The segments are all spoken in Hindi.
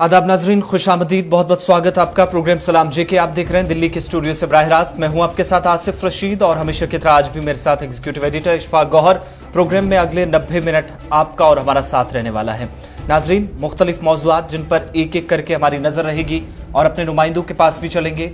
आदाब नाजरीन, खुशामदीद, बहुत बहुत स्वागत आपका। प्रोग्राम सलाम जेके आप देख रहे हैं दिल्ली के स्टूडियो से बराह रास्त। मैं हूं आपके साथ आसिफ रशीद और हमेशा की तरह आज भी मेरे साथ executive editor Ishfaq Gauhar. Program में अगले 90 मिनट आपका और हमारा साथ रहने वाला है। नाजरीन, मुख्तलिफ मौज़ूआत जिन पर एक एक करके हमारी नजर रहेगी और अपने नुमाइंदों के पास भी चलेंगे।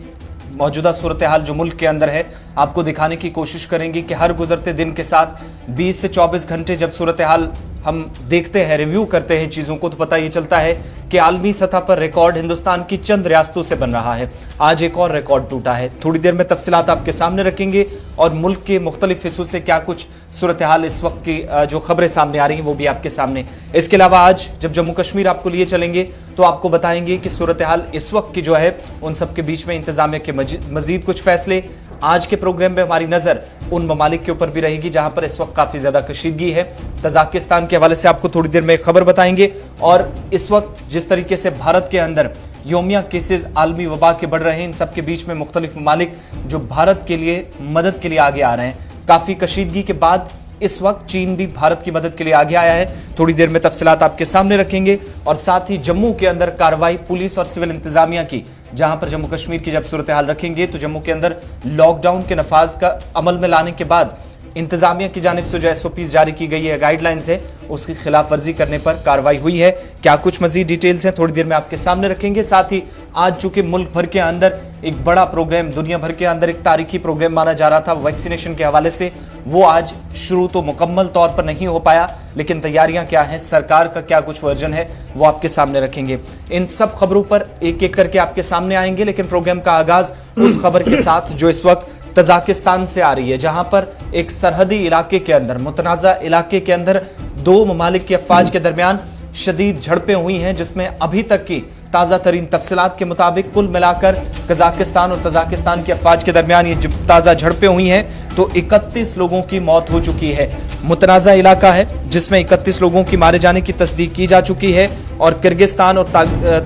मौजूदा सूरत हाल जो मुल्क के अंदर है आपको दिखाने की कोशिश करेंगे कि हर गुजरते दिन के साथ 20 से 24 घंटे जब सूरत हाल हम देखते हैं, रिव्यू करते हैं चीजों को, तो पता ये चलता है कि आलमी सतह पर रिकॉर्ड हिंदुस्तान की चंद रियासतों से बन रहा है। आज एक और रिकॉर्ड टूटा है। थोड़ी देर में तफसीलात आपके सामने रखेंगे और मुल्क के मुख्तलिफ हिस्सों से क्या कुछ सूरत हाल इस वक्त की जो खबरें सामने आ रही हैं वो भी आपके सामने। इसके अलावा आज जब जम्मू कश्मीर आपको लिए चलेंगे तो आपको बताएंगे कि सूरत हाल इस वक्त की जो है उन सबके बीच में इंतजामिया के मजीद कुछ फैसले। आज के प्रोग्राम में हमारी नजर उन ममालिक के ऊपर भी रहेगी जहां पर इस वक्त काफी ज्यादा कशीदगी है। तजाकिस्तान के हवाले से आपको थोड़ी देर में खबर बताएंगे और इस वक्त जिस तरीके से भारत के अंदर योमिया केसेस आलमी वबा के बढ़ रहे हैं, इन सबके बीच में मुख्तलिफ ममालिक जो भारत के लिए मदद के लिए आगे आ रहे हैं। काफी कशीदगी के बाद इस वक्त चीन भी भारत की मदद के लिए आगे आया है। थोड़ी देर में तफसीलात आपके सामने रखेंगे और साथ ही जम्मू के अंदर कार्रवाई पुलिस और सिविल इंतजामिया की, जहां पर जम्मू कश्मीर की जब सूरत हाल रखेंगे तो जम्मू के अंदर लॉकडाउन के नफाज का अमल में लाने के बाद इंतजामिया की जानिब से जो SOPs जारी की गई है, गाइडलाइंस है, उसकी खिलाफ वर्जी करने पर कार्रवाई हुई है। क्या कुछ मजीद डिटेल्स हैं थोड़ी देर में आपके सामने रखेंगे। साथ ही आज चूंकि मुल्क भर के अंदर एक बड़ा प्रोग्राम, दुनिया भर के अंदर एक तारीखी प्रोग्राम माना जा रहा था वैक्सीनेशन के हवाले से, वो आज शुरू तो मुकम्मल तौर पर नहीं हो पाया, लेकिन तैयारियां क्या हैं, सरकार का क्या कुछ वर्जन है, वो आपके सामने रखेंगे। इन सब खबरों पर एक एक करके आपके सामने आएंगे, लेकिन प्रोग्राम का आगाज उस खबर के साथ जो इस वक्त तजाकिस्तान से आ रही है, जहां पर एक सरहदी इलाके के अंदर, मुतनाज़ा इलाके के अंदर दो ममालिक की अफवाज के दरमियान शदीद झड़पें हुई हैं, जिसमें अभी तक की ताज़ा तरीन तफसीलात के मुताबिक कुल मिलाकर कजाकिस्तान और तजाकिस्तान की अफवाज के दरमियान ये ताज़ा झड़पें हुई हैं तो 31 लोगों की मौत हो चुकी है। मुतनाज़ा इलाका है जिसमें 31 लोगों की मारे जाने की तस्दीक की जा चुकी है और किर्गिस्तान और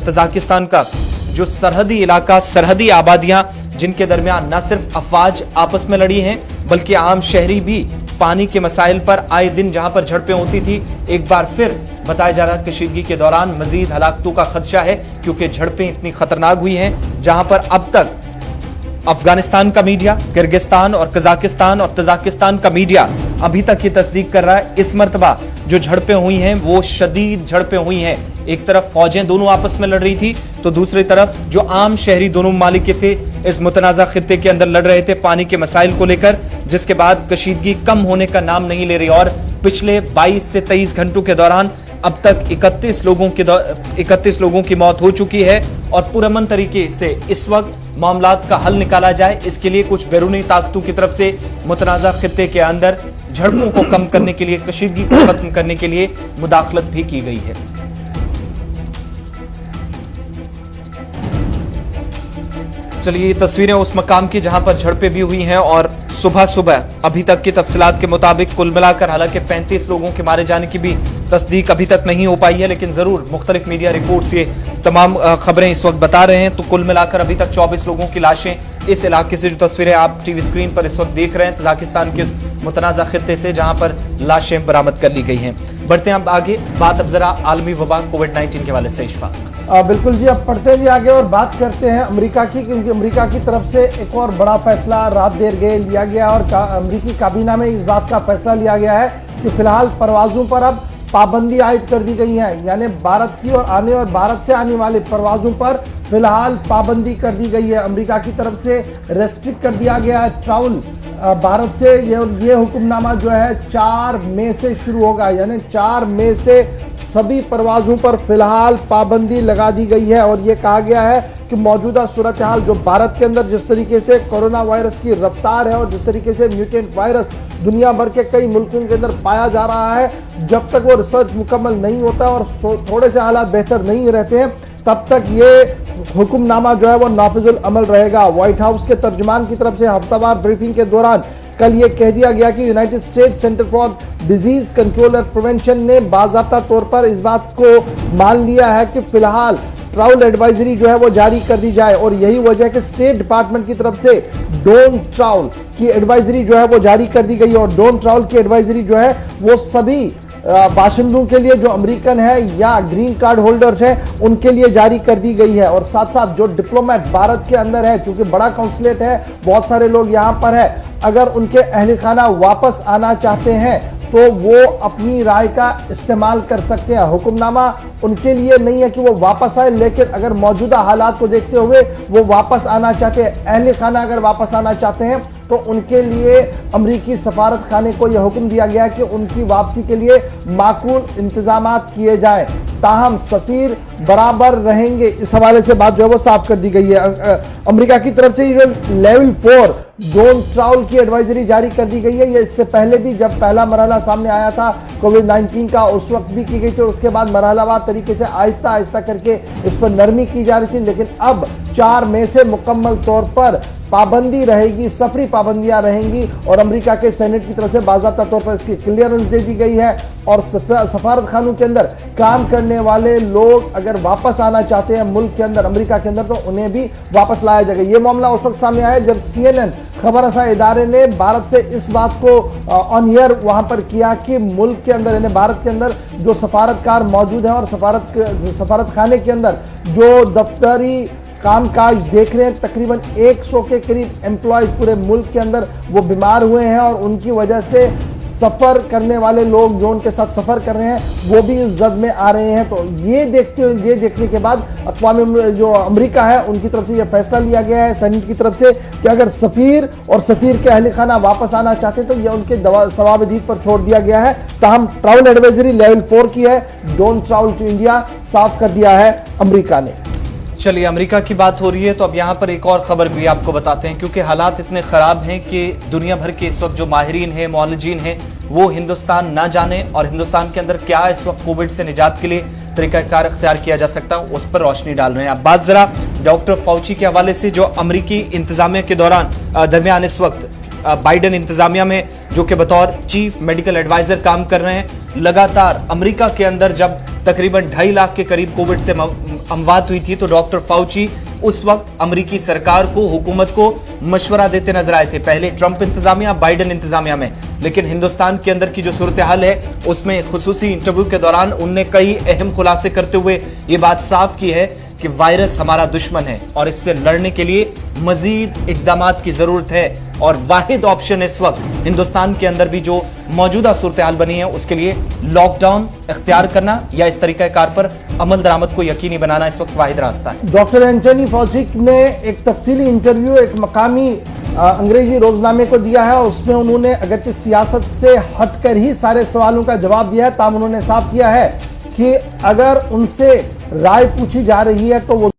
तजाकिस्तान का जो सरहदी इलाका, सरहदी आबादियां, जिनके दरमियान न सिर्फ अफवाज आपस में लड़ी हैं बल्कि आम शहरी भी पानी के मसाइल पर आए दिन जहां पर झड़पें होती थी, एक बार फिर बताया जा रहा है कशीदगी के दौरान मजीद हलाकतों का खदशा है, क्योंकि झड़पें इतनी खतरनाक हुई हैं जहां पर अब तक अफगानिस्तान का मीडिया, किर्गिस्तान और कजाकिस्तान और तजाकिस्तान का मीडिया अभी तक ये तस्दीक कर रहा है इस मर्तबा जो झड़पें हुई हैं वो शदीद झड़पें हुई हैं। एक तरफ फौजें दोनों आपस में लड़ रही थी तो दूसरी तरफ जो आम शहरी दोनों ममालिक के थे इस मुतनाज़ा खित्ते के अंदर लड़ रहे थे पानी के मसाइल को लेकर, जिसके बाद कशीदगी कम होने का नाम नहीं ले रही और पिछले 22 से 23 घंटों के दौरान अब तक 31 लोगों की मौत हो चुकी है। और पुरअमन तरीके से इस वक्त मामलात का हल निकाला जाए, इसके लिए कुछ बैरूनी ताकतों की तरफ से मुतनाज़ा खित्ते के अंदर झड़पों को कम करने के लिए, कशीदगी को खत्म करने के लिए मुदाखलत भी की गई है। चलिए, ये तस्वीरें उस मकाम की जहां पर झड़पें भी हुई हैं और सुबह सुबह अभी तक की तफसीलात के मुताबिक कुल मिलाकर हालांकि 35 लोगों के मारे जाने की भी तस्दीक अभी तक नहीं हो पाई है, लेकिन जरूर मुख्तलिफ मीडिया रिपोर्ट्स ये तमाम खबरें इस वक्त बता रहे हैं। तो कुल मिलाकर अभी तक 24 लोगों की लाशें इस इलाके से, जो तस्वीरें आप टीवी स्क्रीन पर इस वक्त देख रहे हैं, तजाकिस्तान के उस मुतनाज़ा खित्ते से जहां पर लाशें बरामद कर ली गई हैं। बढ़ते हैं अब आगे, बात अब जरा आलमी वबा कोविड-19 के हवाले से। इशफाक, बिल्कुल जी, अब पढ़ते जी आगे और बात करते हैं अमेरिका की, क्योंकि अमेरिका की तरफ से एक और बड़ा फैसला रात देर गए लिया गया और अमेरिकी काबीना में इस बात का फैसला लिया गया है कि फिलहाल परवाजों पर अब पाबंदी आयद कर दी गई है, यानी भारत की और भारत से आने वाले परवाजों पर फिलहाल पाबंदी कर दी गई है। अमेरिका की तरफ से रेस्ट्रिक्ट कर दिया गया है ट्रैवल भारत से। ये हुक्मनामा जो है 4 मई से शुरू होगा, यानी 4 मई से सभी परवाजों पर फिलहाल पाबंदी लगा दी गई है। और ये कहा गया है कि मौजूदा सूरत हाल जो भारत के अंदर जिस तरीके से कोरोना वायरस की रफ्तार है और जिस तरीके से म्यूटेंट वायरस दुनिया भर के कई मुल्कों के अंदर पाया जा रहा है, जब तक वो रिसर्च मुकम्मल नहीं होता और थोड़े से हालात बेहतर नहीं रहते हैं तब तक ये हुक्मनामा जो है वो नाफिजुल अमल रहेगा। व्हाइट हाउस के तर्जुमान की तरफ से हफ्तावार ब्रीफिंग के दौरान कल ये कह दिया गया कि United states centre for disease control और प्रिवेंशन ने बाज़ाब्ता तौर पर इस बात को मान लिया है कि फिलहाल ट्रैवल एडवाइजरी जो है वो जारी कर दी जाए। और यही वजह है कि स्टेट डिपार्टमेंट की तरफ से डोंट ट्रैवल की एडवाइजरी जो है वो जारी कर दी गई और डोंट ट्रैवल की एडवाइजरी जो है वो सभी बाशिंदों के लिए जो अमेरिकन है या ग्रीन कार्ड होल्डर्स हैं उनके लिए जारी कर दी गई है। और साथ साथ जो डिप्लोमेट भारत के अंदर है, क्योंकि बड़ा कॉन्सुलेट है, बहुत सारे लोग यहां पर है, अगर उनके अहल खाना वापस आना चाहते हैं तो वो अपनी राय का इस्तेमाल कर सकते हैं। हुक्मनामा उनके लिए नहीं है कि वो वापस आए, लेकिन अगर मौजूदा हालात को देखते हुए वो वापस आना चाहते हैं, अहल खाना अगर वापस आना चाहते हैं तो उनके लिए अमरीकी सफारत खाने को यह हुक्म दिया गया कि उनकी वापसी के लिए माकूल इंतजामात किए जाए। ताहम सफीर बराबर रहेंगे, इस हवाले से बात जो है वो साफ कर दी गई है। अमेरिका की तरफ से जो लेवल 4 डोंट ट्रैवल की एडवाइजरी जारी कर दी गई है। ये इससे पहले भी जब पहला मरहला सामने आया था कोविड-19 का, उस वक्त भी की गई थी, और उसके बाद मरहलावार तरीके से आहिस्ता आहिस्ता करके इस पर नरमी की जा रही थी। लेकिन अब 4 मई से मुकम्मल तौर पर पाबंदी रहेगी, सफरी पाबंदियां रहेंगी, और अमेरिका के सेनेट की तरफ से बाज़ाब्ता तौर पर इसकी क्लियरेंस दे दी गई है। और सफारत खानों के अंदर काम करने वाले लोग अगर वापस आना चाहते हैं मुल्क के अंदर, अमेरिका के अंदर, तो उन्हें भी वापस लाया जाएगा। ये मामला उस वक्त सामने आया जब CNN खबर रसा इदारे ने भारत से इस बात को ऑन एयर वहां पर किया कि मुल्क के अंदर यानी भारत के अंदर जो सफारतकार मौजूद हैं और सफारत खाने के अंदर जो दफ्तरी कामकाज देख रहे हैं, तकरीबन 100 के करीब एम्प्लॉयज पूरे मुल्क के अंदर वो बीमार हुए हैं, और उनकी वजह से सफ़र करने वाले लोग जो उनके साथ सफ़र कर रहे हैं वो भी इस जद में आ रहे हैं। तो ये देखने के बाद अक़वाम जो अमेरिका है उनकी तरफ से ये फैसला लिया गया है सेनेट की तरफ से कि अगर सफ़ीर और सफ़ीर के अहल खाना वापस आना चाहते तो ये उनके सवाबदीद पर छोड़ दिया गया है। ताहम ट्रैवल एडवाइजरी लेवल 4 की है, डोंट ट्रैवल टू इंडिया साफ कर दिया है अमेरिका ने। चलिए, अमेरिका की बात हो रही है तो अब यहाँ पर एक और खबर भी आपको बताते हैं, क्योंकि हालात इतने ख़राब हैं कि दुनिया भर के इस वक्त जो माहिरीन हैं, मौलजीन हैं, वो हिंदुस्तान ना जाने और हिंदुस्तान के अंदर क्या इस वक्त कोविड से निजात के लिए तरीक़ाकार इख्तियार किया जा सकता है उस पर रोशनी डाल रहे हैं। अब बात ज़रा डॉक्टर फाउची के हवाले से, जो अमरीकी इंतज़ामिया के दरमियान इस वक्त बाइडन इंतज़ामिया में जो कि बतौर चीफ मेडिकल एडवाइज़र काम कर रहे हैं, लगातार अमेरिका के अंदर जब तकरीबन 2.5 लाख के करीब कोविड से अमवात हुई थी तो डॉक्टर फाउची उस वक्त अमेरिकी सरकार को, हुकूमत को मशवरा देते नजर आए थे, पहले ट्रंप इंतजामिया, बाइडन इंतजामिया में। लेकिन हिंदुस्तान के अंदर की जो सूरत हाल है उसमें खुसूसी इंटरव्यू के दौरान उनने कई अहम खुलासे करते हुए ये बात साफ की है कि वायरस हमारा दुश्मन है और इससे लड़ने के लिए मजीद इक़दामात की जरूरत है, और वाहिद ऑप्शन इस वक्त हिंदुस्तान के अंदर भी जो मौजूदा सूरत हाल बनी है उसके लिए लॉकडाउन इख्तियार करना या इस तरीक़ाकार पर अमल दरामद को यकीनी बनाना इस वक्त वाहिद रास्ता है। डॉक्टर एंथनी फाउची ने एक तफसीली इंटरव्यू एक मकामी अंग्रेजी रोजनामे को दिया है, उसमें उन्होंने अगरचे सियासत से हटकर ही सारे सवालों का जवाब दिया है। ताहम उन्होंने साफ किया है कि अगर उनसे राय पूछी जा रही है तो वो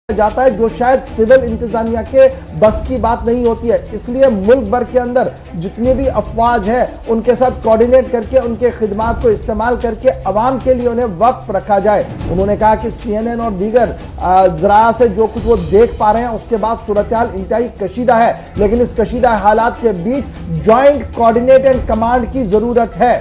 जाता है जो शायद सिविल इंतजामिया के बस की बात नहीं होती है। इसलिए मुल्क भर के अंदर जितने भी अफवाज हैं उनके साथ कोऑर्डिनेट करके उनके खिदमात को इस्तेमाल करके अवाम के लिए उन्हें वक्त रखा जाए। उन्होंने कहा कि CNN और दीगर जरा से जो कुछ वो देख पा रहे हैं उसके बाद सूरत हाल इंतहाई कशीदा है, लेकिन इस कशीदा हालात के बीच ज्वाइंट कोऑर्डिनेट एंड कमांड की जरूरत है।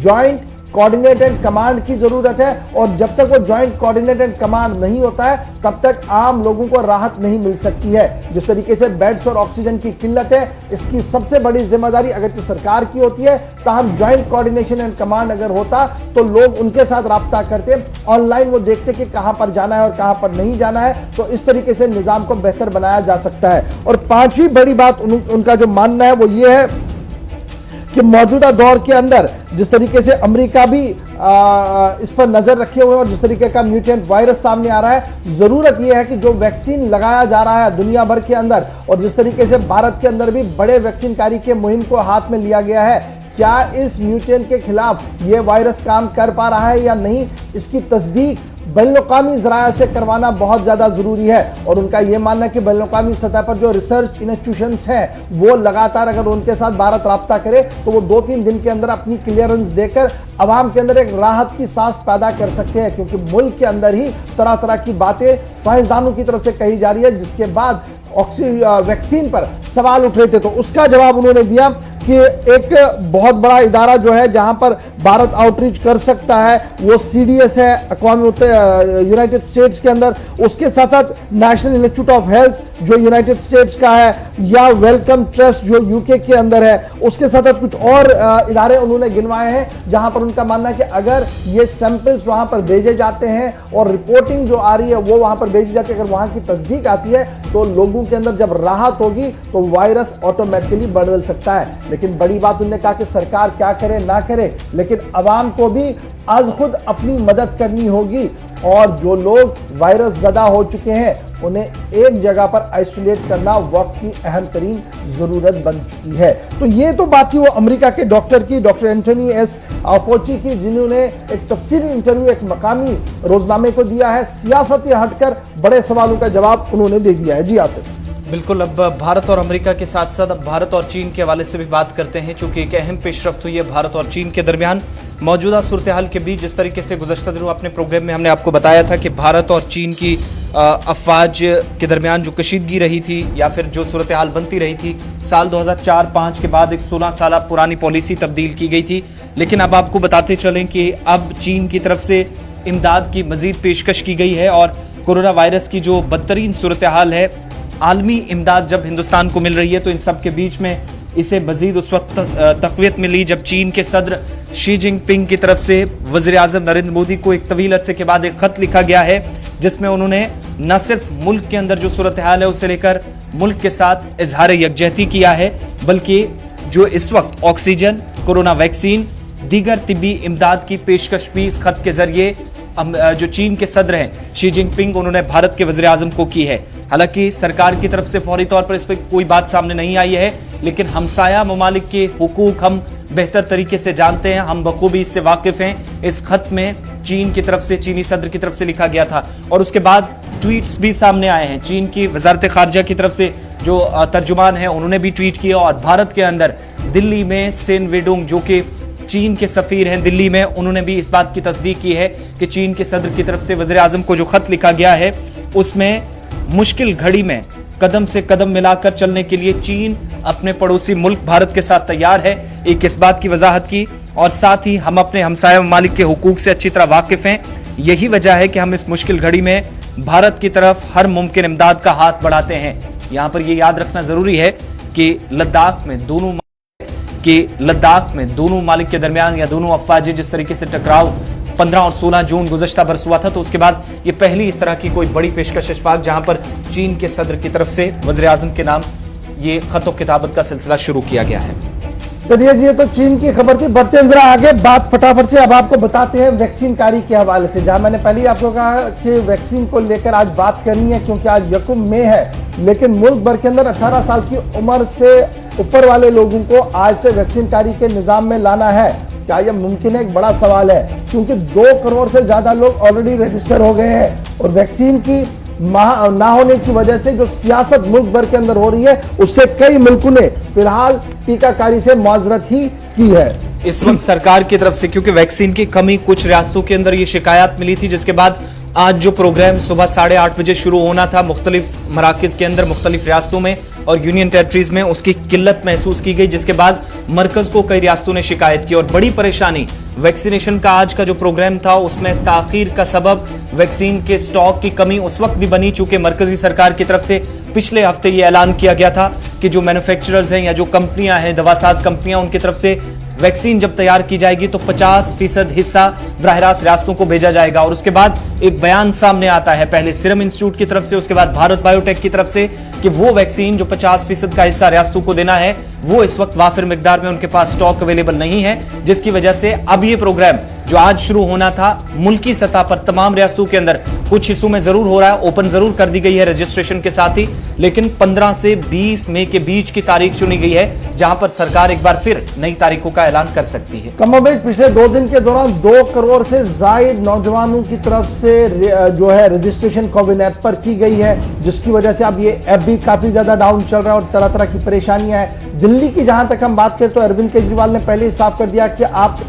ज्वाइंट कोऑर्डिनेट एंड कमांड की जरूरत है, और जब तक वो ज्वाइंट कोऑर्डिनेट एंड कमांड नहीं होता है तब तक आम लोगों को राहत नहीं मिल सकती है। जिस तरीके से बेड्स और ऑक्सीजन की किल्लत है, इसकी सबसे बड़ी जिम्मेदारी अगर तो सरकार की होती है, ताहम ज्वाइंट कोऑर्डिनेशन एंड कमांड अगर होता तो लोग उनके साथ राब्ता करते, ऑनलाइन वो देखते कि कहां पर जाना है और कहां पर नहीं जाना है, तो इस तरीके से निजाम को बेहतर बनाया जा सकता है। और पांचवी बड़ी बात उनका जो मानना है वो ये है कि मौजूदा दौर के अंदर जिस तरीके से अमेरिका भी इस पर नजर रखे हुए हैं और जिस तरीके का म्यूटेंट वायरस सामने आ रहा है, जरूरत यह है कि जो वैक्सीन लगाया जा रहा है दुनिया भर के अंदर, और जिस तरीके से भारत के अंदर भी बड़े वैक्सीनकारी के मुहिम को हाथ में लिया गया है, क्या इस म्यूटेंट के खिलाफ यह वायरस काम कर पा रहा है या नहीं, इसकी तस्दीक बैनुल-अक़वामी ज़राया से करवाना बहुत ज़्यादा ज़रूरी है। और उनका यह मानना है कि बैनुल-अक़वामी सतह पर जो रिसर्च इंस्टीट्यूशंस हैं वो लगातार अगर उनके साथ भारत राब्ता करे तो वो 2-3 दिन के अंदर अपनी क्लियरेंस देकर आवाम के अंदर एक राहत की सांस पैदा कर सकते हैं, क्योंकि मुल्क के अंदर ही तरह तरह की बातें साइंसदानों की तरफ से कही जा रही है, जिसके बाद वैक्सीन पर सवाल उठ रहे थे। तो उसका जवाब उन्होंने दिया कि एक बहुत बड़ा इदारा जो है जहां पर भारत आउटरीच कर सकता है वो CDS है यूनाइटेड स्टेट्स के अंदर, उसके साथ साथ नेशनल इंस्टीट्यूट ऑफ हेल्थ जो यूनाइटेड स्टेट्स का है, या वेलकम ट्रस्ट जो UK के अंदर है, उसके साथ साथ कुछ और इदारे उन्होंने गिनवाए हैं जहां पर उनका मानना है कि अगर ये सैंपल्स वहां पर भेजे जाते हैं और रिपोर्टिंग जो आ रही है वो वहां पर भेजी जाती है, अगर वहां की तस्दीक आती है तो लोगों के अंदर जब राहत होगी तो वायरस ऑटोमेटिकली बदल सकता है। लेकिन बड़ी बात उन्होंने कहा कि सरकार क्या करे ना करे, लेकिन अवाम को भी आज खुद अपनी मदद करनी होगी, और जो लोग वायरस ज़दा हो चुके हैं उन्हें एक जगह पर आइसोलेट करना वक्त की अहम तरीन ज़रूरत बन चुकी है। तो ये तो बात थी वो अमेरिका के डॉक्टर की, डॉक्टर एंथनी एस फाउची की, जिन्होंने एक तफसीली इंटरव्यू एक मकामी रोजनामे को दिया है। सियासत से हटकर बड़े सवालों का जवाब उन्होंने दे दिया है। जी आसिफ। बिल्कुल, अब भारत और अमेरिका के साथ साथ अब भारत और चीन के हवाले से भी बात करते हैं, चूंकि एक अहम पेशरफ्त हुई है भारत और चीन के दरमियान मौजूदा सूरत हाल के बीच। जिस तरीके से गुज़श्ता दिनों अपने प्रोग्राम में हमने आपको बताया था कि भारत और चीन की अफवाज के दरमियान जो कशीदगी रही थी या फिर जो सूरत हाल बनती रही थी, साल 2004-05 के बाद एक 16 साल पुरानी पॉलिसी तब्दील की गई थी। लेकिन अब आपको बताते चलें कि अब चीन की तरफ से इमदाद की मजीद पेशकश की गई है, और कोरोना वायरस की जो बदतरीन सूरत हाल है, आलमी इमदाद जब हिंदुस्तान को मिल रही है तो इन सब के बीच में इसे मजीद उस वक्त तक़वियत मिली जब चीन के सदर शी जिनपिंग की तरफ से वज़ीर-ए-आज़म नरेंद्र मोदी को एक तवील अरसे के बाद एक खत लिखा गया है, जिसमें उन्होंने न सिर्फ मुल्क के अंदर जो सूरत हाल है उसे लेकर मुल्क के साथ इजहार यकजहती किया है, बल्कि जो इस वक्त ऑक्सीजन, कोरोना वैक्सीन, दीगर तिब्बी इमदाद की पेशकश भी इस खत के जरिए जो चीन के सदर हैं शी जिनपिंग उन्होंने भारत के वज़ीर-ए-आज़म को की है। हालांकि सरकार की तरफ से फौरी तौर पर इस पर कोई बात सामने नहीं आई है, लेकिन हमसाया ममालिक के हुकूक हम बेहतर तरीके से जानते हैं, हम बखूबी इससे वाकिफ हैं। इस खत में चीन की तरफ से, चीनी सदर की तरफ से लिखा गया था, और उसके बाद ट्वीट्स भी सामने आए हैं। चीन की वजारत खारजा की तरफ से जो तर्जुमान है उन्होंने भी ट्वीट किया, और भारत के अंदर दिल्ली में सेन वेडोंग जो कि चीन के सफीर हैं दिल्ली में, उन्होंने भी इस बात की तस्दीक की है कि चीन के सदर की तरफ से वज़ीर-ए-आज़म को जो खत लिखा गया है उसमें मुश्किल घड़ी में कदम से कदम मिलाकर चलने के लिए चीन अपने पड़ोसी मुल्क भारत के साथ तैयार है। एक इस बात की वजाहत की, और साथ ही हम अपने हमसाया ममालिक के हुकूक से अच्छी तरह वाकिफ हैं। यही वजह है कि हम इस मुश्किल घड़ी में भारत की तरफ हर मुमकिन इमदाद का हाथ बढ़ाते हैं। यहाँ पर यह याद रखना जरूरी है कि लद्दाख में दोनों मालिक के दरमियान या दोनों अफवाज जिस तरीके से टकराव 15 और 16 जून गुज़श्ता बरस हुआ था, तो उसके बाद ये पहली इस तरह की कोई बड़ी पेशकश इशफाक जहां पर चीन के सदर की तरफ से वज़ीर-ए-आज़म के नाम ये खत किताबत का सिलसिला शुरू किया गया है। चलिए जी, तो चीन की खबर थी। बढ़ते जरा आगे बात फटाफट से अब आपको बताते हैं वैक्सीन कारी के हवाले से, जहां मैंने पहले ही आपको कहा कि वैक्सीन को लेकर आज बात करनी है, क्योंकि आज 1 मई है, लेकिन मुल्क भर के अंदर 18 साल की उम्र से ऊपर वाले लोगों को आज से वैक्सीन कारी के निजाम में लाना है। क्या यह मुमकिन है? एक बड़ा सवाल है, क्योंकि 2 करोड़ से ज्यादा लोग ऑलरेडी रजिस्टर हो गए हैं, और वैक्सीन की ना होने की वजह से जो सियासत मुल्क भर के अंदर हो रही है उससे कई मुल्कों ने फिलहाल टीकाकारी से माजरत ही की है इस वक्त सरकार की तरफ से, क्योंकि वैक्सीन की कमी कुछ रियासतों के अंदर ये शिकायत मिली थी, जिसके बाद आज जो प्रोग्राम सुबह 8:30 बजे शुरू होना था मुख्तलिफ मराकज के अंदर मुख्तलिफ रियासतों में और यूनियन टेरिटरीज में, उसकी किल्लत महसूस की गई, जिसके बाद मरकज को कई रियासतों ने शिकायत की। और बड़ी परेशानी वैक्सीनेशन का आज का जो प्रोग्राम था उसमें ताखीर का सबब वैक्सीन के स्टॉक की कमी उस वक्त भी बनी चूंकि मरकजी सरकार की तरफ से पिछले हफ्ते ये ऐलान किया गया था कि जो मैन्युफैक्चरर्स हैं या जो कंपनियां हैं, दवासाज कंपनियां, उनकी तरफ से वैक्सीन जब तैयार की जाएगी तो 50% हिस्सा बराह रास्त रियासतों को भेजा जाएगा। और उसके बाद एक बयान सामने आता है, पहले सीरम इंस्टीट्यूट की तरफ से, उसके बाद भारत बायोटेक की तरफ से, कि वो वैक्सीन जो 50% का हिस्सा रियासतों को देना है वो इस वक्त वाफिर मिकदार में उनके पास स्टॉक अवेलेबल नहीं है, जिसकी वजह से अब ये प्रोग्राम जो आज शुरू होना था मुल्की सतह पर तमाम रियासतों के अंदर कुछ हिस्सों में जरूर हो रहा है, ओपन जरूर कर दी गई है रजिस्ट्रेशन के साथ ही, लेकिन 15 से 20 मई के बीच की तारीख चुनी गई है जहां पर सरकार एक बार फिर नई तारीखों का ऐलान कर सकती है। कमोबेश पिछले 2 दिन के दौरान 2 करोड़ से जायद नौजवानों की तरफ से जो है रजिस्ट्रेशन कोविन ऐप पर की गई है, जिसकी वजह से अब ये ऐप भी काफी ज्यादा डाउन चल रहा है और तरह तरह की परेशानियां हैं। दिल्ली की जहां तक हम बात करें तो अरविंद केजरीवाल ने पहले ही साफ कर दिया कि आप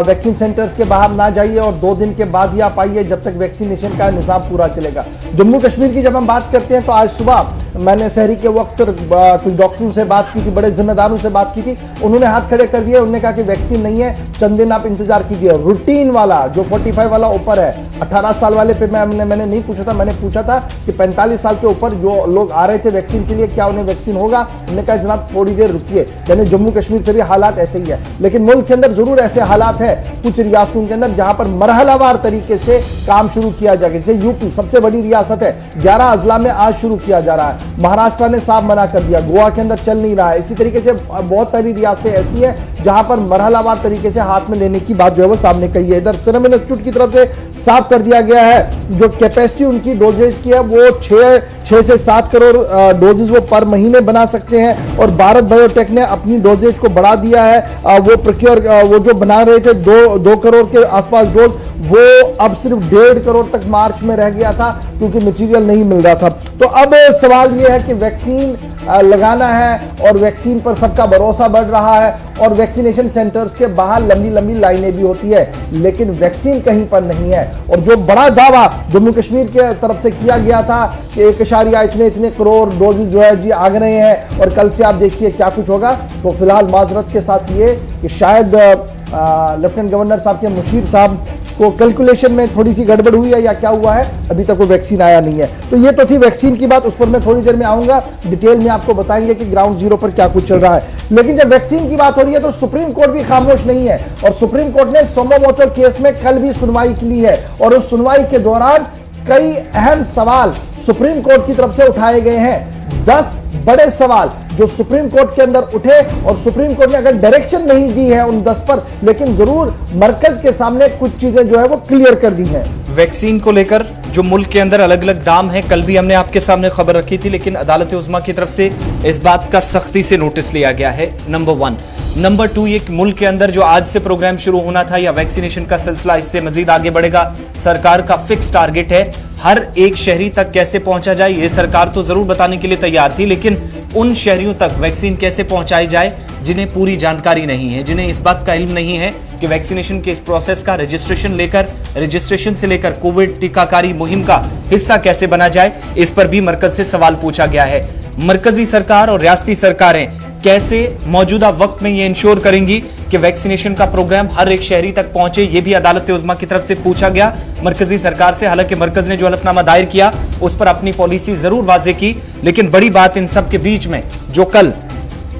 वैक्सीन सेंटर्स के बाहर ना जाइए और 2 दिन के बाद ही आप आइए जब तक वैक्सीनेशन का निज़ाम पूरा चलेगा। जम्मू कश्मीर की जब हम बात करते हैं तो आज सुबह मैंने शहरी के वक्त कुछ डॉक्टरों से बात की थी, बड़े जिम्मेदारों से बात की थी, उन्होंने हाथ खड़े कर दिए, उन्होंने कहा कि वैक्सीन नहीं है, चंद दिन आप इंतजार कीजिए। रूटीन वाला जो 45 वाला ऊपर है, 18 साल वाले पे मैंने नहीं पूछा था, मैंने पूछा था कि 45 साल के ऊपर जो लोग आ रहे थे वैक्सीन के लिए क्या उन्हें वैक्सीन होगा, उन्होंने कहा जनाब थोड़ी देर रुकिए। यानी जम्मू कश्मीर से भी हालात ऐसे ही है, लेकिन मुल्क के अंदर जरूर ऐसे हालात है कुछ रियासतों के अंदर जहां पर मरहलावार तरीके से काम शुरू किया जाएगा। जैसे यूपी सबसे बड़ी रियासत है, 11 अजला में आज शुरू किया जा रहा है, महाराष्ट्र ने साफ मना कर दिया, गोवा के अंदर चल नहीं रहा है। इसी तरीके से बहुत सारी रियासतें ऐसी हैं जहां पर मरहलावार तरीके से हाथ में लेने की बात जो है वो सामने कही है। इधर सीरम इंस्टीट्यूट की तरफ से साफ कर दिया गया है जो कैपेसिटी उनकी डोजेज की है वो 6 से 7 करोड़ डोजेज वो पर महीने बना सकते हैं। और भारत बायोटेक ने अपनी डोजेज को बढ़ा दिया है, वो प्रोक्योर वो जो बना रहे थे 2 करोड़ के आसपास डोज, वो अब सिर्फ 1.5 करोड़ तक मार्च में रह गया था क्योंकि मटेरियल नहीं मिल रहा था। तो अब सवाल यह है कि वैक्सीन लगाना है और वैक्सीन पर सबका भरोसा बढ़ रहा है और वैक्सीनेशन सेंटर्स के बाहर लंबी लंबी लाइनें भी होती है, लेकिन वैक्सीन कहीं पर नहीं है। और जो बड़ा दावा जम्मू कश्मीर के तरफ से किया गया था कि 1 इतने करोड़ डोजेज जो है जी आ रहे हैं और कल से आप देखिए क्या कुछ होगा, तो फिलहाल माजरत के साथ ये कि शायद लेफ्टिनेंट गवर्नर साहब के मुशीर साहब को कैलकुलेशन में थोड़ी सी गड़बड़ हुई है या क्या हुआ है, अभी तक वो वैक्सीन आया नहीं है। तो ये तो थी वैक्सीन की बात, उस पर मैं थोड़ी देर में आऊंगा, डिटेल में आपको बताएंगे कि ग्राउंड जीरो पर क्या कुछ चल रहा है। लेकिन जब वैक्सीन की बात हो रही है तो सुप्रीम कोर्ट भी खामोश नहीं है और सुप्रीम कोर्ट ने सोमोमोटो केस में कल भी सुनवाई की है और उस सुनवाई के दौरान कई अहम सवाल सुप्रीम कोर्ट की तरफ से उठाए गए हैं। 10 बड़े सवाल जो सुप्रीम कोर्ट के अंदर उठे और सुप्रीम कोर्ट ने अगर डायरेक्शन नहीं दी है उन 10 पर, लेकिन जरूर मरकज के सामने कुछ चीजें जो है वो क्लियर कर दी हैं। वैक्सीन को लेकर जो मुल्क के अंदर अलग अलग दाम है, कल भी हमने आपके सामने खबर रखी थी, लेकिन अदालत उज़्मा की तरफ से इस बात का सख्ती से नोटिस लिया गया है। नंबर 1। नंबर 2, ये मुल्क के अंदर जो आज से प्रोग्राम शुरू होना था या वैक्सीनेशन का सिलसिला इससे मजीद आगे बढ़ेगा, सरकार का फिक्स टारगेट है हर एक शहरी तक कैसे पहुंचा जाए, ये सरकार तो जरूर बताने के लिए तैयार थी, लेकिन उन शहरियों तक वैक्सीन कैसे पहुंचाई जाए जिन्हें पूरी जानकारी नहीं है, जिन्हें इस बात का इल्म नहीं है कि वैक्सीनेशन के इस प्रोसेस का रजिस्ट्रेशन से लेकर कोविड टीकाकारी मुहिम का हिस्सा कैसे बना जाए, इस पर भी मरकज से सवाल पूछा गया है। मरकजी सरकार और रियासती सरकारें कैसे मौजूदा वक्त में ये इंश्योर करेंगी कि वैक्सीनेशन का प्रोग्राम हर एक शहरी तक पहुंचे, ये भी अदालत उज़्मा की तरफ से पूछा गया मरकजी सरकार से। हालांकि मरकज ने जो हलफनामा दायर किया उस पर अपनी पॉलिसी जरूर वाजे की, लेकिन बड़ी बात इन सब के बीच में जो कल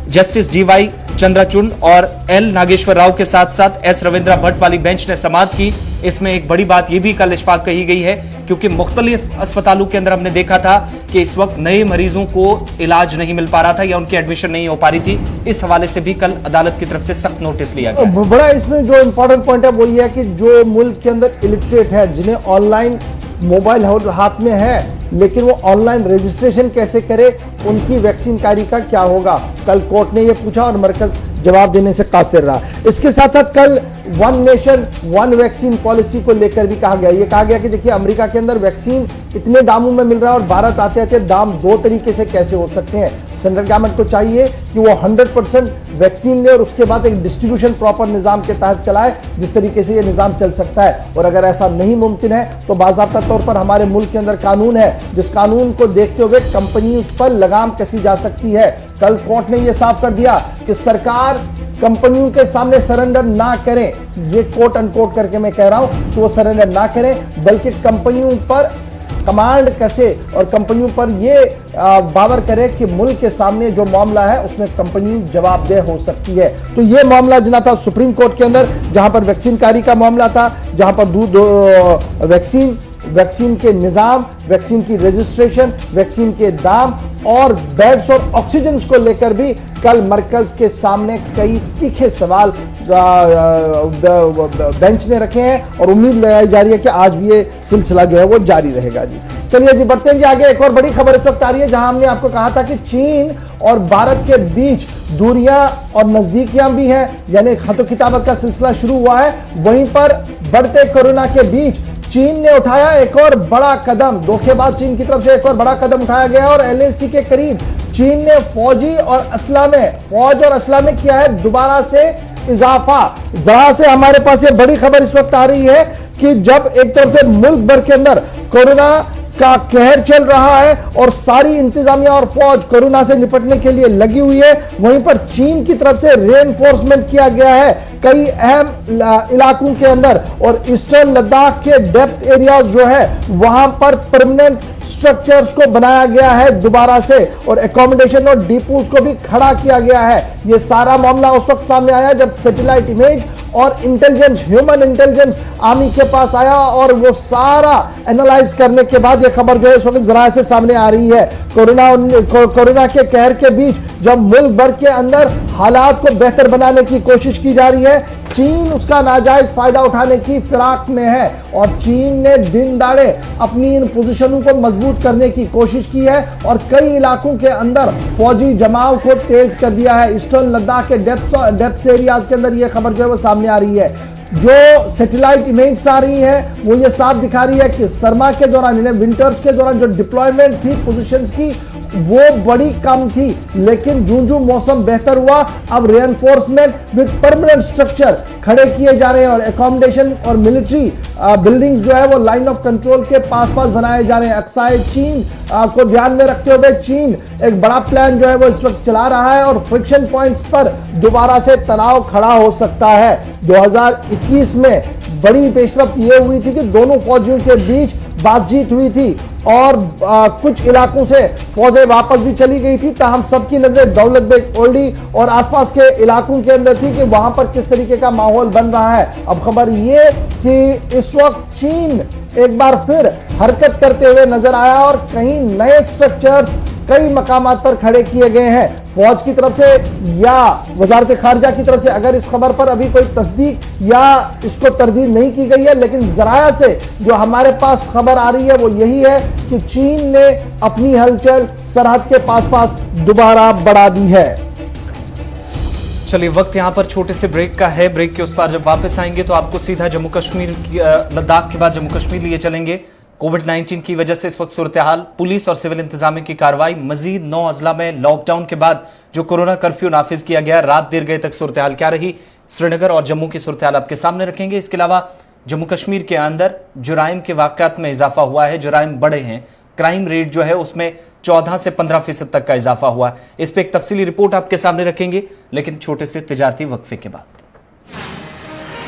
जस्टिस DY चंद्रचूड़ और L नागेश्वर राव के साथ साथ S रविंद्र भट्ट वाली बेंच ने समाअत की, इसमें एक बड़ी बात यह भी कल इशफाक कही गई है क्योंकि मुख्तलिफ अस्पतालों के अंदर हमने देखा था कि इस वक्त नए मरीजों को इलाज नहीं मिल पा रहा था या उनकी एडमिशन नहीं हो पा रही थी। इस हवाले से भी कल अदालत की तरफ से सख्त नोटिस लिया गया। बड़ा इसमें जो इंपॉर्टेंट पॉइंट है वो ये है कि जो मुल्क के अंदर इलिटरेट है, जिन्हें ऑनलाइन मोबाइल हाथ में है लेकिन वो ऑनलाइन रजिस्ट्रेशन कैसे करे, उनकी वैक्सीन कारी का क्या होगा, कल कोर्ट ने ये पूछा और मरकज जवाब देने से कासिर रहा। इसके साथ साथ कल one nation one vaccine policy को लेकर भी कहा गया। ये कहा गया कि देखिए अमेरिका के अंदर वैक्सीन इतने दामों में मिल रहा है और भारत आते आते दाम दो तरीके से कैसे हो सकते हैं। सेंट्रल गवर्नमेंट को चाहिए कि वो 100% वैक्सीन ले और उसके बाद एक डिस्ट्रीब्यूशन प्रॉपर निजाम के तहत चलाए, जिस तरीके से ये निजाम चल सकता है। और अगर ऐसा नहीं मुमकिन है तो बाज़ाब्ता तौर पर हमारे मुल्क के अंदर कानून है, जिस कानून को देखते हुए कंपनी पर लगाम कसी जा सकती है। कल कोर्ट ने यह साफ कर दिया कि सरकार कंपनियों के सामने सरेंडर ना करें, ये कोट अनकोट करके मैं कह रहा हूं कि वो सरेंडर ना करें, बल्कि कंपनियों पर कमांड कसे और कंपनियों पर ये बावर करे कि मुल्क के सामने जो मामला है उसमें कंपनी जवाबदेह हो सकती है। तो ये मामला जना था सुप्रीम कोर्ट के अंदर, जहां पर वैक्सीन कारी का मामला था, जहां पर वैक्सीन के निजाम, वैक्सीन की रजिस्ट्रेशन, वैक्सीन के दाम और बेड्स और ऑक्सीजन को लेकर भी कल मरकज के सामने कई तीखे सवाल बेंच ने रखे हैं और उम्मीद लगाई जा रही है कि आज भी ये सिलसिला जो है वो जारी रहेगा। जी चलिए जी बढ़ते हैं जी आगे। एक और बड़ी खबर इस वक्त आ रही है, जहां हमने आपको कहा था कि चीन और भारत के बीच दूरियां और नजदीकियां भी हैं, यानी खतो किताबत का सिलसिला शुरू हुआ है। वहीं पर बढ़ते कोरोना के बीच चीन ने उठाया एक और बड़ा कदम, धोखेबाज चीन की तरफ से एक और बड़ा कदम उठाया गया और LAC के करीब चीन ने फौज और असला में किया है दोबारा से इजाफा। जहां से हमारे पास ये बड़ी खबर इस वक्त आ रही है कि जब एक तरफ से मुल्क भर के अंदर कोरोना का कहर चल रहा है और सारी इंतजामिया और फौज कोरोना से निपटने के लिए लगी हुई है, वहीं पर चीन की तरफ से रेनफोर्समेंट किया गया है कई अहम इलाकों के अंदर और ईस्टर्न लद्दाख के डेप्थ एरियाज जो है वहां पर परमानेंट स्ट्रक्चर्स को बनाया गया है दोबारा से और एकोमोडेशन और डिपोज को भी खड़ा किया गया है। यह सारा मामला उस वक्त सामने आया जब सैटेलाइट इमेज और इंटेलिजेंस, ह्यूमन इंटेलिजेंस आर्मी के पास आया और वो सारा एनालाइज करने के बाद यह खबर जो है इस वक्त जरा से सामने आ रही है। कोरोना के कहर के बीच जब मुल्क भर के अंदर हालात को बेहतर बनाने की कोशिश की जा रही है, चीन उसका नाजायज फायदा उठाने की फिराक में है और चीन ने दिन दाड़े अपनी इन पोजीशनों को मजबूत करने की कोशिश की है और कई इलाकों के अंदर फौजी जमाव को तेज कर दिया है। ईस्टर्न लद्दाख के डेप्थ एरियाज के अंदर यह खबर जो है वो सामने आ रही है। जो सैटेलाइट इमेज आ रही है वो ये साफ दिखा रही है कि सरमा के दौरान, विंटर्स के दौरान जो डिप्लॉयमेंट थी पोजीशंस की वो बड़ी कम थी, लेकिन जो मौसम बेहतर हुआ अब रेनफोर्समेंट विद परमानेंट स्ट्रक्चर खड़े किए जा रहे हैं और एकोमोडेशन और मिलिट्री बिल्डिंग जो है वो लाइन ऑफ कंट्रोल के पास बनाए जा रहे हैं। अक्साई चीन को ध्यान में रखते हुए चीन एक बड़ा प्लान जो है वो इस वक्त चला रहा है और फ्रिक्शन पॉइंट्स पर दोबारा से तनाव खड़ा हो सकता है। 2021 में बड़ी पेशरफ्त ये हुई थी कि दोनों फौजियों के बीच बातचीत हुई थी और कुछ इलाकों से फौजें वापस भी चली गई थी, ताहम सबकी नजर दौलत बेग ओल्डी और आसपास के इलाकों के अंदर थी कि वहां पर किस तरीके का माहौल बन रहा है। अब खबर ये कि इस वक्त चीन एक बार फिर हरकत करते हुए नजर आया और कहीं नए स्ट्रक्चर्स कई मकामात पर खड़े किए गए हैं फौज की तरफ से या वजारत खारजा की तरफ से। अगर इस खबर पर अभी कोई तस्दीक या इसको तरदीद नहीं की गई है, लेकिन जराया से जो हमारे पास खबर आ रही है वो यही है कि चीन ने अपनी हलचल सरहद के पास दोबारा बढ़ा दी है। चलिए वक्त यहां पर छोटे से ब्रेक का है। ब्रेक के उस पार जब वापस आएंगे तो आपको सीधा जम्मू कश्मीर, लद्दाख के बाद जम्मू कश्मीर लिए चलेंगे। कोविड-19 की वजह से इस वक्त सूरत हाल, पुलिस और सिविल इंतजामिया की कार्रवाई, मजीद 9 अजला में लॉकडाउन के बाद जो कोरोना कर्फ्यू नाफिज किया गया, रात देर गए तक सूरत हाल क्या रही, श्रीनगर और जम्मू की सूरत हाल आपके सामने रखेंगे। इसके अलावा जम्मू कश्मीर के अंदर जुराइम के वाकयात में इजाफा हुआ है, जुराइम बढ़े हैं, क्राइम रेट जो है उसमें 14 से 15% तक का इजाफा हुआ। इस पर एक तफसीली रिपोर्ट आपके सामने रखेंगे, लेकिन छोटे से तिजारती वक्फे के बाद।